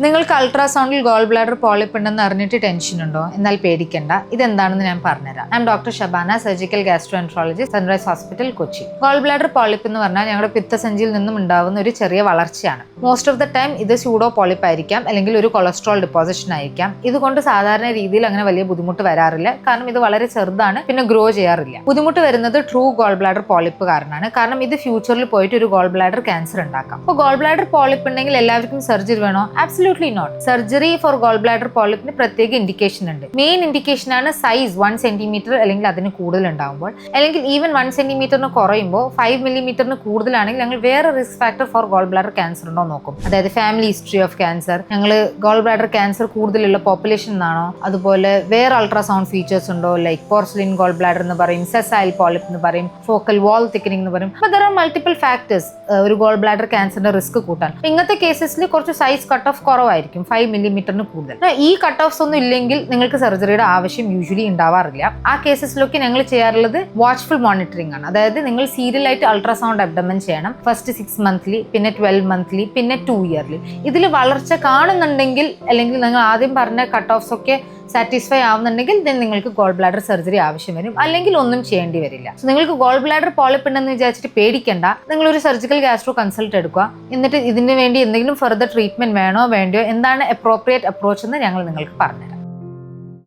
നിങ്ങൾക്ക് അൾട്രാസൗണ്ടിൽ goal bladder polyp ഉണ്ടെന്ന് അറിഞ്ഞിട്ട് ടെൻഷൻ ഉണ്ടോ? എന്നാൽ പേടിക്കണ്ട, ഇതെന്താണെന്ന് ഞാൻ പറഞ്ഞുതരാം. I M doctor Shabana, surgical gastroenterologist, sunrise hospital, Kochi. Goal bladder polyp എന്ന് പറഞ്ഞാൽ ഞങ്ങളുടെ പിത്തസഞ്ചിയിൽ നിന്നും ഉണ്ടാവുന്ന ഒരു ചെറിയ വളർച്ചയാണ്. മോസ്റ്റ് ഓഫ് ദ ടൈം ഇത് സ്യൂഡോ പോളിപ്പ് ആയിരിക്കാം, അല്ലെങ്കിൽ ഒരു കൊളസ്ട്രോൾ ഡിപ്പോസിഷൻ ആയിരിക്കാം. ഇതുകൊണ്ട് സാധാരണ രീതിയിൽ അങ്ങനെ വലിയ ബുദ്ധിമുട്ട് വരാറില്ല, കാരണം ഇത് വളരെ ചെറുതാണ്, പിന്നെ ഗ്രോ ചെയ്യാറില്ല. ബുദ്ധിമുട്ട് വരുന്നത് ട്രൂ ഗോൾ ബ്ലാഡർ പോളിപ്പ് കാരണമാണ്. കാരണം ഇത് ഫ്യൂച്ചറിൽ പോയിട്ട് ഒരു ഗോൾ ബ്ലാഡർ ക്യാൻസർ ഉണ്ടാക്കാം. അപ്പോൾ ഗോൾ ബ്ലാഡർ പോളിപ്പ് ഉണ്ടെങ്കിൽ എല്ലാവർക്കും സർജറി വേണോ? Absolutely not. Surgery for gall bladder പോളിപ്പിന് പ്രത്യേക ഇൻഡിക്കേഷൻ ഉണ്ട്. മെയിൻ ഇൻഡിക്കേഷൻ ആണ് സൈസ് 1 സെന്റിമീറ്റർ അല്ലെങ്കിൽ അതിന് കൂടുതൽ ഉണ്ടാകുമ്പോൾ, അല്ലെങ്കിൽ ഈവൻ 1 സെന്റിമീറ്ററിന് കുറയുമ്പോൾ 5 മില്ലിമീറ്ററിന് കൂടുതലാണെങ്കിൽ ഞങ്ങൾ വേറെ risk factor for gall bladder cancer ഉണ്ടോ നോക്കും. അതായത് ഫാമിലി ഹിസ്റ്ററി ഓഫ് ക്യാൻസർ, ഞങ്ങൾ ഗോൾ ബ്ലാഡർ ക്യാൻസർ കൂടുതലുള്ള പോപ്പുലേഷൻ എന്നാണോ, അതുപോലെ വേറെ അൾട്രാസൗണ്ട് ഫീച്ചേഴ്സ് ഉണ്ടോ, ലൈക്ക് പോർസിലിൻ ഗോൾ ബ്ലാഡർ എന്ന് പറയും, സെസൈൽ പോളിപ്പ് എന്ന് പറയും, ഫോക്കൽ വാൾ തിക്കനിങ് എന്ന് പറയും. അപ്പോൾ ദർ ആർ മൾട്ടിപ്പിൾ ഫാക്ടേഴ്സ് ഒരു ഗോൾ ബ്ലാഡർ ക്യാൻസറിന്റെ റിസ്ക് കൂട്ടാൻ. ഇങ്ങനത്തെ കേസസിൽ കുറച്ച് സൈസ് കട്ട് ഓഫ് കുറവായിരിക്കും, 5 മില്ലിമീറ്ററിന് കൂടുതൽ. ഈ കട്ട് ഓഫ്സ് ഒന്നും ഇല്ലെങ്കിൽ നിങ്ങൾക്ക് സർജറിയുടെ ആവശ്യം യൂഷ്വലി ഉണ്ടാവാറില്ല. ആ കേസസിലൊക്കെ ഞങ്ങൾ ചെയ്യാറുള്ളത് വാച്ച്ഫുൾ മോണിറ്ററിംഗ് ആണ്. അതായത് നിങ്ങൾ സീരിയൽ ആയിട്ട് അൾട്രാസൗണ്ട് അബ്ഡമൻ ചെയ്യണം. ഫസ്റ്റ് 6 മന്ത്ലി, പിന്നെ 12 മന്ത്ലി, പിന്നെ 2 ഇയർലി. ഇതിൽ വളർച്ച കാണുന്നുണ്ടെങ്കിൽ, അല്ലെങ്കിൽ നിങ്ങൾ ആദ്യം പറഞ്ഞ കട്ട് ഓഫ്സ് ഒക്കെ സാറ്റിസ്ഫൈ ആവുന്നുണ്ടെങ്കിൽ നിങ്ങൾക്ക് ഗോൾ ബ്ലാഡർ സർജറി ആവശ്യം വരും, അല്ലെങ്കിൽ ഒന്നും ചെയ്യേണ്ടി വരില്ല. സോ നിങ്ങൾക്ക് ഗോൾ ബ്ലാഡർ പോളിപ്പ് ഉണ്ടെന്ന് വിചാരിച്ചിട്ട് പേടിക്കണ്ട. നിങ്ങൾ ഒരു സർജിക്കൽ ഗാസ്ട്രോ കൺസൾട്ട് എടുക്കുക. എന്നിട്ട് ഇതിന് വേണ്ടി എന്തെങ്കിലും ഫർദർ ട്രീറ്റ്മെന്റ് വേണോ വേണ്ടയോ, എന്താണ് അപ്രോപ്രിയേറ്റ് അപ്രോച്ച് എന്ന് ഞങ്ങൾ നിങ്ങൾക്ക് പറഞ്ഞുതരാം.